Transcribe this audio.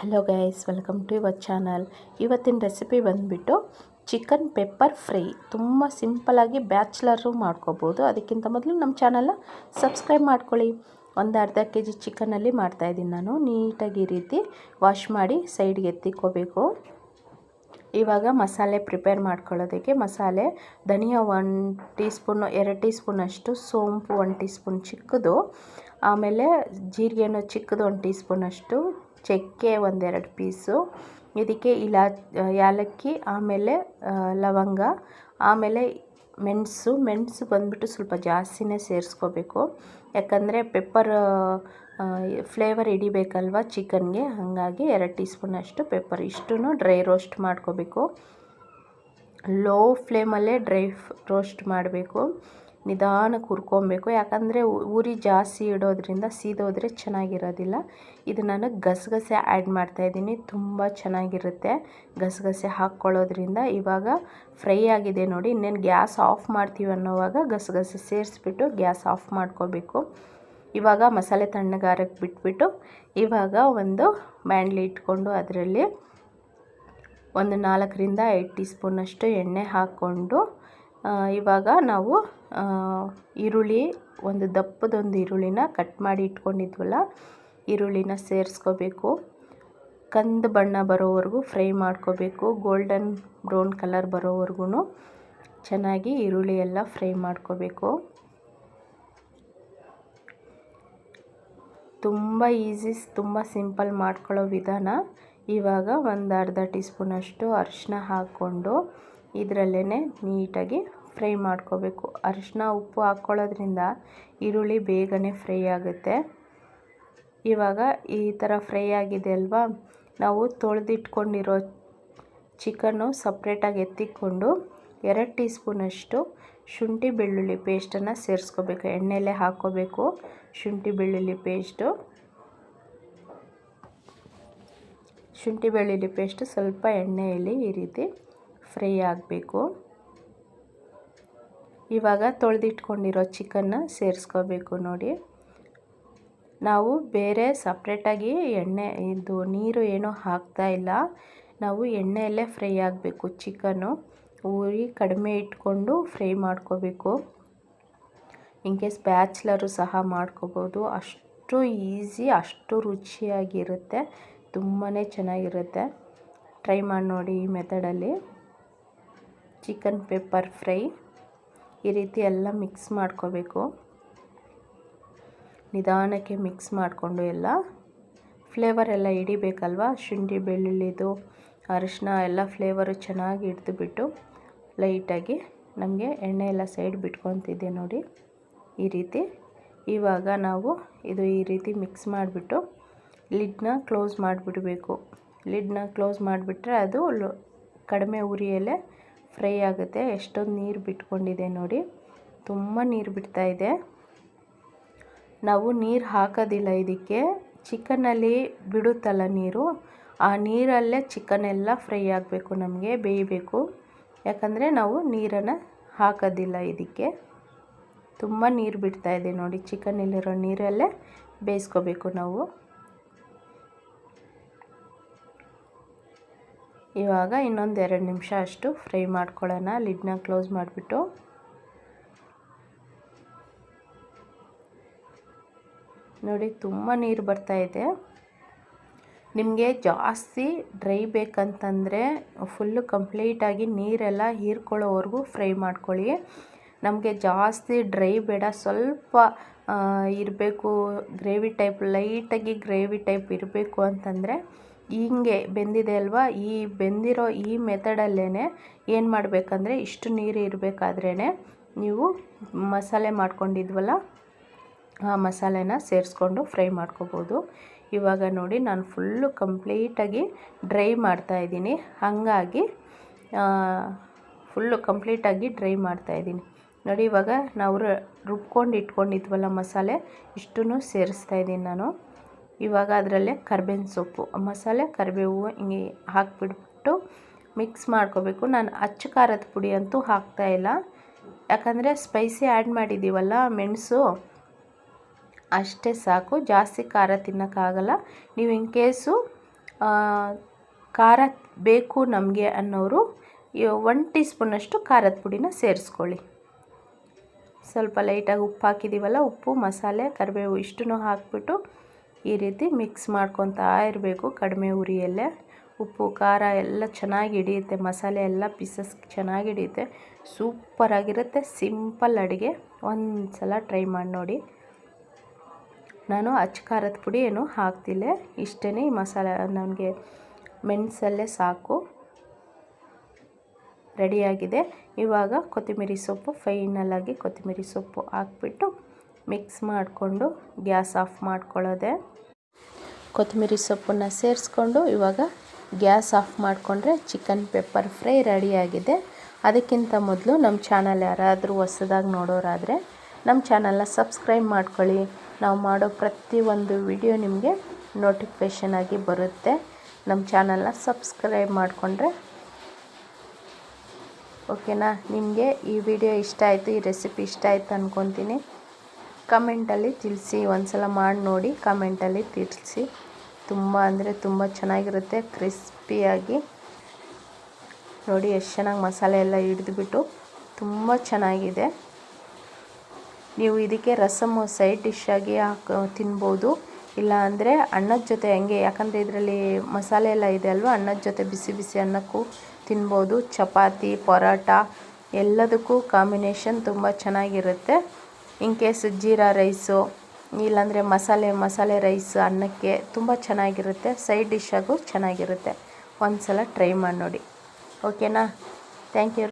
Hello guys, welcome to your channel. ಇವತ್ತಿನ recipe ಬಂದುಬಿಟ್ಟು chicken pepper fry. ತುಂಬ ಸಿಂಪಲಾಗಿ ಬ್ಯಾಚ್ಲರು ಮಾಡ್ಕೋಬೋದು. ಅದಕ್ಕಿಂತ ಮೊದಲು ನಮ್ಮ ಚಾನಲ್ನ ಸಬ್ಸ್ಕ್ರೈಬ್ ಮಾಡ್ಕೊಳ್ಳಿ. ಒಂದು ಅರ್ಧ kg ಚಿಕನಲ್ಲಿ ಮಾಡ್ತಾಯಿದ್ದೀನಿ ನಾನು. ನೀಟಾಗಿ ಈ ರೀತಿ ವಾಶ್ ಮಾಡಿ ಸೈಡ್ಗೆ ಎತ್ತಿಕ್ಕೋಬೇಕು. ಇವಾಗ ಮಸಾಲೆ ಪ್ರಿಪೇರ್ ಮಾಡ್ಕೊಳ್ಳೋದಕ್ಕೆ ಮಸಾಲೆ ಧನಿಯಾ 1 ಟೀ ಸ್ಪೂನು, 2 ಟೀ ಸ್ಪೂನಷ್ಟು, ಸೋಂಪು 1 ಟೀ ಸ್ಪೂನ್ ಚಿಕ್ಕದು, ಆಮೇಲೆ ಜೀರಿಗೆನೂ ಚಿಕ್ಕದು 1 ಟೀ ಸ್ಪೂನಷ್ಟು, ಚಕ್ಕೆ 1-2 ಪೀಸು, ಇದಕ್ಕೆ ಯಾಲಕ್ಕಿ, ಆಮೇಲೆ ಲವಂಗ, ಆಮೇಲೆ ಮೆಣಸು ಬಂದುಬಿಟ್ಟು ಸ್ವಲ್ಪ ಜಾಸ್ತಿನೇ ಸೇರಿಸ್ಕೋಬೇಕು. ಯಾಕಂದರೆ ಪೆಪ್ಪರ್ ಫ್ಲೇವರ್ ಹಿಡಿಬೇಕಲ್ವ ಚಿಕನ್ಗೆ, ಹಾಗಾಗಿ 2 ಟೀ ಸ್ಪೂನಷ್ಟು ಪೆಪ್ಪರ್. ಇಷ್ಟೂ ಡ್ರೈ ರೋಸ್ಟ್ ಮಾಡ್ಕೋಬೇಕು. ಲೋ ಫ್ಲೇಮಲ್ಲೇ ಡ್ರೈ ರೋಸ್ಟ್ ಮಾಡಬೇಕು. ನಿಧಾನಕ್ಕೆ ಹುರ್ಕೊಬೇಕು. ಯಾಕಂದರೆ ಉರಿ ಜಾಸ್ತಿ ಇಡೋದ್ರಿಂದ ಸೀದೋದ್ರೆ ಚೆನ್ನಾಗಿರೋದಿಲ್ಲ. ಇದು ನಾನು ಗಸಗಸೆ ಆ್ಯಡ್ ಮಾಡ್ತಾಯಿದ್ದೀನಿ. ತುಂಬ ಚೆನ್ನಾಗಿರುತ್ತೆ ಗಸಗಸೆ ಹಾಕ್ಕೊಳ್ಳೋದ್ರಿಂದ. ಇವಾಗ ಫ್ರೈ ಆಗಿದೆ ನೋಡಿ. ಇನ್ನೇನು ಗ್ಯಾಸ್ ಆಫ್ ಮಾಡ್ತೀವಿ ಅನ್ನೋವಾಗ ಗಸಗಸೆ ಸೇರಿಸ್ಬಿಟ್ಟು ಗ್ಯಾಸ್ ಆಫ್ ಮಾಡ್ಕೋಬೇಕು. ಇವಾಗ ಮಸಾಲೆ ತಣ್ಣಗಾರಕ್ಕೆ ಬಿಟ್ಬಿಟ್ಟು ಇವಾಗ ಒಂದು ಬಾಣಲಿ ಇಟ್ಕೊಂಡು ಅದರಲ್ಲಿ ಒಂದು 4-5 ಟೀ ಸ್ಪೂನಷ್ಟು ಎಣ್ಣೆ ಹಾಕ್ಕೊಂಡು ಇವಾಗ ನಾವು ಈರುಳ್ಳಿ, ಒಂದು ದಪ್ಪದೊಂದು ಈರುಳ್ಳಿನ ಕಟ್ ಮಾಡಿ ಇಟ್ಕೊಂಡಿದ್ವಲ್ಲ, ಈರುಳ್ಳಿನ ಸೇರಿಸ್ಕೋಬೇಕು. ಕಂದು ಬಣ್ಣ ಬರೋವರೆಗೂ ಫ್ರೈ ಮಾಡ್ಕೋಬೇಕು. ಗೋಲ್ಡನ್ ಬ್ರೌನ್ ಕಲರ್ ಬರೋವರೆಗೂ ಚೆನ್ನಾಗಿ ಈರುಳ್ಳಿ ಎಲ್ಲ ಫ್ರೈ ಮಾಡ್ಕೋಬೇಕು. ತುಂಬ ಈಸಿ, ತುಂಬ ಸಿಂಪಲ್ ಮಾಡ್ಕೊಳ್ಳೋ ವಿಧಾನ. ಇವಾಗ ಒಂದು ಅರ್ಧ ಟೀ ಸ್ಪೂನಷ್ಟು ಅರಿಶಿನ ಹಾಕ್ಕೊಂಡು ಇದರಲ್ಲೇ ನೀಟಾಗಿ ಫ್ರೈ ಮಾಡ್ಕೋಬೇಕು. ಅರಿಶಿನ ಉಪ್ಪು ಹಾಕ್ಕೊಳ್ಳೋದ್ರಿಂದ ಈರುಳ್ಳಿ ಬೇಗನೆ ಫ್ರೈ ಆಗುತ್ತೆ. ಇವಾಗ ಈ ಥರ ಫ್ರೈ ಆಗಿದೆ ಅಲ್ವಾ, ನಾವು ತೊಳೆದಿಟ್ಕೊಂಡಿರೋ ಚಿಕನ್ನು ಸಪ್ರೇಟಾಗಿ ಎತ್ತಿಕೊಂಡು 2 ಟೀ ಸ್ಪೂನಷ್ಟು ಶುಂಠಿ ಬೆಳ್ಳುಳ್ಳಿ ಪೇಸ್ಟನ್ನು ಸೇರಿಸ್ಕೋಬೇಕು. ಎಣ್ಣೆಯಲ್ಲೇ ಹಾಕ್ಕೋಬೇಕು ಶುಂಠಿ ಬೆಳ್ಳುಳ್ಳಿ ಪೇಸ್ಟು ಸ್ವಲ್ಪ ಎಣ್ಣೆಯಲ್ಲಿ ಈ ರೀತಿ ಫ್ರೈ ಆಗಬೇಕು. ಇವಾಗ ತೊಳೆದಿಟ್ಕೊಂಡಿರೋ ಚಿಕನ್ನ ಸೇರಿಸ್ಕೋಬೇಕು. ನೋಡಿ, ನಾವು ಬೇರೆ ಸಪ್ರೇಟಾಗಿ ನೀರು ಏನೋ ಹಾಕ್ತಾ ಇಲ್ಲ. ನಾವು ಎಣ್ಣೆಯಲ್ಲೇ ಫ್ರೈ ಆಗಬೇಕು. ಚಿಕನ್ನು ಉರಿ ಕಡಿಮೆ ಇಟ್ಕೊಂಡು ಫ್ರೈ ಮಾಡ್ಕೋಬೇಕು. ಇನ್ ಕೇಸ್ ಬ್ಯಾಚ್ಲರು ಸಹ ಮಾಡ್ಕೋಬೋದು. ಅಷ್ಟು ಈಸಿ, ಅಷ್ಟು ರುಚಿಯಾಗಿರುತ್ತೆ, ತುಂಬಾ ಚೆನ್ನಾಗಿರುತ್ತೆ. ಟ್ರೈ ಮಾಡಿ ನೋಡಿ ಈ ಮೆಥಡಲ್ಲಿ. ಚಿಕನ್ ಪೆಪ್ಪರ್ ಫ್ರೈ ಈ ರೀತಿ ಎಲ್ಲ ಮಿಕ್ಸ್ ಮಾಡ್ಕೋಬೇಕು. ನಿಧಾನಕ್ಕೆ ಮಿಕ್ಸ್ ಮಾಡಿಕೊಂಡು ಎಲ್ಲ ಫ್ಲೇವರ್ ಎಲ್ಲ ಹಿಡಿಬೇಕಲ್ವ, ಶುಂಠಿ ಬೆಳ್ಳುಳ್ಳಿದು ಅರಿಶಿನ ಎಲ್ಲ ಫ್ಲೇವರು ಚೆನ್ನಾಗಿ ಹಿಡಿದುಬಿಟ್ಟು ಲೈಟಾಗಿ ನಮಗೆ ಎಣ್ಣೆ ಎಲ್ಲ ಸೈಡ್ ಬಿಟ್ಕೊತಿದ್ದೆ ನೋಡಿ ಈ ರೀತಿ. ಇವಾಗ ನಾವು ಇದು ಈ ರೀತಿ ಮಿಕ್ಸ್ ಮಾಡಿಬಿಟ್ಟು ಲಿಡ್ನ ಕ್ಲೋಸ್ ಮಾಡಿಬಿಡಬೇಕು. ಲಿಡ್ನ ಕ್ಲೋಸ್ ಮಾಡಿಬಿಟ್ರೆ ಅದು ಕಡಿಮೆ ಉರಿಯಲ್ಲೇ ಫ್ರೈ ಆಗುತ್ತೆ. ಎಷ್ಟೊಂದು ನೀರು ಬಿಟ್ಕೊಂಡಿದೆ ನೋಡಿ, ತುಂಬ ನೀರು ಬಿಡ್ತಾ ಇದೆ. ನಾವು ನೀರು ಹಾಕೋದಿಲ್ಲ ಇದಕ್ಕೆ. ಚಿಕನ್ನಲ್ಲಿ ಬಿಡುತ್ತಲ್ಲ ನೀರು, ಆ ನೀರಲ್ಲೇ ಚಿಕನ್ ಎಲ್ಲ ಫ್ರೈ ಆಗಬೇಕು, ನಮಗೆ ಬೇಯಬೇಕು. ಯಾಕಂದರೆ ನಾವು ನೀರನ್ನು ಹಾಕೋದಿಲ್ಲ ಇದಕ್ಕೆ. ತುಂಬ ನೀರು ಬಿಡ್ತಾ ಇದೆ ನೋಡಿ, ಚಿಕನ್ನಲ್ಲಿರೋ ನೀರಲ್ಲೇ ಬೇಯಿಸ್ಕೋಬೇಕು ನಾವು. ಇವಾಗ ಇನ್ನೊಂದು 2 ನಿಮಿಷ ಅಷ್ಟು ಫ್ರೈ ಮಾಡ್ಕೊಳ್ಳೋಣ. ಲಿಡ್ನ ಕ್ಲೋಸ್ ಮಾಡಿಬಿಟ್ಟು ನೋಡಿ, ತುಂಬ ನೀರು ಬರ್ತಾ ಇದೆ. ನಿಮಗೆ ಜಾಸ್ತಿ ಡ್ರೈ ಬೇಕಂತಂದರೆ ಫುಲ್ಲು ಕಂಪ್ಲೀಟಾಗಿ ನೀರೆಲ್ಲ ಹೀರ್ಕೊಳ್ಳೋವರೆಗೂ ಫ್ರೈ ಮಾಡ್ಕೊಳ್ಳಿ. ನಮಗೆ ಜಾಸ್ತಿ ಡ್ರೈ ಬೇಡ, ಸ್ವಲ್ಪ ಇರಬೇಕು, ಗ್ರೇವಿ ಟೈಪ್, ಲೈಟಾಗಿ ಗ್ರೇವಿ ಟೈಪ್ ಇರಬೇಕು ಅಂತಂದರೆ ಹಿಂಗೆ ಬೆಂದಿದೆ ಅಲ್ವಾ, ಈ ಬೆಂದಿರೋ ಈ ಮೆಥಡಲ್ಲೇ ಏನು ಮಾಡಬೇಕಂದ್ರೆ ಇಷ್ಟು ನೀರು ಇರಬೇಕಾದ್ರೇ ನೀವು ಮಸಾಲೆ ಮಾಡ್ಕೊಂಡಿದ್ವಲ್ಲ ಆ ಮಸಾಲೆನ ಸೇರಿಸ್ಕೊಂಡು ಫ್ರೈ ಮಾಡ್ಕೋಬೋದು. ಇವಾಗ ನೋಡಿ, ನಾನು ಫುಲ್ಲು ಕಂಪ್ಲೀಟಾಗಿ ಡ್ರೈ ಮಾಡ್ತಾಯಿದ್ದೀನಿ. ಹಾಗಾಗಿ ಫುಲ್ಲು ಕಂಪ್ಲೀಟಾಗಿ ಡ್ರೈ ಮಾಡ್ತಾಯಿದ್ದೀನಿ ನೋಡಿ. ಇವಾಗ ನಾವು ರುಬ್ಕೊಂಡು ಇಟ್ಕೊಂಡಿದ್ವಲ್ಲ ಮಸಾಲೆ, ಇಷ್ಟೂ ಸೇರಿಸ್ತಾಯಿದ್ದೀನಿ ನಾನು. ಇವಾಗ ಅದರಲ್ಲೇ ಕರಿಬೇವಿನ ಸೊಪ್ಪು, ಮಸಾಲೆ ಕರಿಬೇವು ಹಿಂಗೆ ಹಾಕಿಬಿಟ್ಬಿಟ್ಟು ಮಿಕ್ಸ್ ಮಾಡ್ಕೋಬೇಕು. ನಾನು ಅಚ್ಚ ಖಾರದ ಪುಡಿ ಅಂತೂ ಹಾಕ್ತಾಯಿಲ್ಲ, ಯಾಕಂದರೆ ಸ್ಪೈಸಿ ಆ್ಯಡ್ ಮಾಡಿದ್ದೀವಲ್ಲ, ಮೆಣಸು ಅಷ್ಟೇ ಸಾಕು, ಜಾಸ್ತಿ ಖಾರ ತಿನ್ನೋಕ್ಕಾಗಲ್ಲ. ನೀವು ಇನ್ ಕೇಸು ಖಾರ ಬೇಕು ನಮಗೆ ಅನ್ನೋರು 1 ಟೀ ಸ್ಪೂನಷ್ಟು ಖಾರದ ಪುಡಿನ ಸೇರಿಸ್ಕೊಳ್ಳಿ. ಸ್ವಲ್ಪ ಲೈಟಾಗಿ ಉಪ್ಪು ಹಾಕಿದ್ದೀವಲ್ಲ, ಉಪ್ಪು, ಮಸಾಲೆ, ಕರಿಬೇವು ಇಷ್ಟನ್ನು ಹಾಕಿಬಿಟ್ಟು ಈ ರೀತಿ ಮಿಕ್ಸ್ ಮಾಡ್ಕೊತಾ ಇರಬೇಕು ಕಡಿಮೆ ಉರಿಯಲ್ಲೇ. ಉಪ್ಪು ಖಾರ ಎಲ್ಲ ಚೆನ್ನಾಗಿ ಹಿಡಿಯುತ್ತೆ, ಮಸಾಲೆ ಎಲ್ಲ ಪೀಸಸ್ ಚೆನ್ನಾಗಿ ಹಿಡಿಯುತ್ತೆ. ಸೂಪರಾಗಿರುತ್ತೆ. ಸಿಂಪಲ್ ಅಡುಗೆ, ಒಂದು ಸಲ ಟ್ರೈ ಮಾಡಿ ನೋಡಿ. ನಾನು ಅಚ್ಚ ಖಾರದ ಪುಡಿ ಏನು ಹಾಕ್ತಿಲ್ಲ, ಇಷ್ಟೇ. ಈ ಮಸಾಲೆ ನನಗೆ ಮೆಣಸಲ್ಲೇ ಸಾಕು. ರೆಡಿಯಾಗಿದೆ. ಇವಾಗ ಕೊತ್ತಂಬರಿ ಸೊಪ್ಪು, ಫೈನಲಾಗಿ ಕೊತ್ತಂಬರಿ ಸೊಪ್ಪು ಹಾಕ್ಬಿಟ್ಟು ಮಿಕ್ಸ್ ಮಾಡಿಕೊಂಡು ಗ್ಯಾಸ್ ಆಫ್ ಮಾಡ್ಕೊಳ್ಳೋದೆ. ಕೊತ್ತಂಬರಿ ಸೊಪ್ಪನ್ನು ಸೇರಿಸ್ಕೊಂಡು ಇವಾಗ ಗ್ಯಾಸ್ ಆಫ್ ಮಾಡಿಕೊಂಡ್ರೆ ಚಿಕನ್ ಪೆಪ್ಪರ್ ಫ್ರೈ ರೆಡಿಯಾಗಿದೆ. ಅದಕ್ಕಿಂತ ಮೊದಲು ನಮ್ಮ ಚಾನಲ್ ಯಾರಾದರೂ ಹೊಸದಾಗಿ ನೋಡೋರಾದರೆ ನಮ್ಮ ಚಾನಲ್ನ ಸಬ್ಸ್ಕ್ರೈಬ್ ಮಾಡ್ಕೊಳ್ಳಿ. ನಾವು ಮಾಡೋ ಪ್ರತಿಯೊಂದು ವಿಡಿಯೋ ನಿಮಗೆ ನೋಟಿಫಿಕೇಷನ್ ಆಗಿ ಬರುತ್ತೆ. ನಮ್ಮ ಚಾನಲ್ನ ಸಬ್ಸ್ಕ್ರೈಬ್ ಮಾಡಿಕೊಂಡ್ರೆ ಓಕೆನಾ. ನಿಮಗೆ ಈ ವಿಡಿಯೋ ಇಷ್ಟ ಆಯಿತು, ಈ ರೆಸಿಪಿ ಇಷ್ಟ ಆಯಿತು ಅಂದ್ಕೊತೀನಿ. ಕಮೆಂಟಲ್ಲಿ ತಿಳಿಸಿ, ಒಂದು ಸಲ ಮಾಡಿ ನೋಡಿ, ಕಮೆಂಟಲ್ಲಿ ತಿಳಿಸಿ. ತುಂಬ ಅಂದರೆ ತುಂಬ ಚೆನ್ನಾಗಿರುತ್ತೆ, ಕ್ರಿಸ್ಪಿಯಾಗಿ. ನೋಡಿ ಎಷ್ಟು ಚೆನ್ನಾಗಿ ಮಸಾಲೆ ಎಲ್ಲ ಹಿಡಿದುಬಿಟ್ಟು ತುಂಬ ಚೆನ್ನಾಗಿದೆ. ನೀವು ಇದಕ್ಕೆ ರಸಮ್ಮು ಸೈಡ್ ಡಿಶ್ಶಾಗಿ ತಿನ್ಬೋದು, ಇಲ್ಲ ಅಂದರೆ ಅನ್ನದ ಜೊತೆ ಹಂಗೆ, ಯಾಕಂದರೆ ಇದರಲ್ಲಿ ಮಸಾಲೆ ಎಲ್ಲ ಇದೆ ಅಲ್ವಾ, ಅನ್ನದ ಜೊತೆ ಬಿಸಿ ಬಿಸಿ ಅನ್ನಕ್ಕೂ ತಿನ್ಬೋದು. ಚಪಾತಿ, ಪರೋಟ ಎಲ್ಲದಕ್ಕೂ ಕಾಂಬಿನೇಷನ್ ತುಂಬ ಚೆನ್ನಾಗಿರುತ್ತೆ. ಇನ್ ಕೇಸ್ ಜೀರಾ ರೈಸು, ಇಲ್ಲಾಂದರೆ ಮಸಾಲೆ ರೈಸ್ ಅನ್ನಕ್ಕೆ ತುಂಬ ಚೆನ್ನಾಗಿರುತ್ತೆ. ಸೈಡ್ ಡಿಶ್ಶಾಗೂ ಚೆನ್ನಾಗಿರುತ್ತೆ. ಒಂದು ಸಲ ಟ್ರೈ ಮಾಡಿ ನೋಡಿ, ಓಕೆನಾ. Thank you.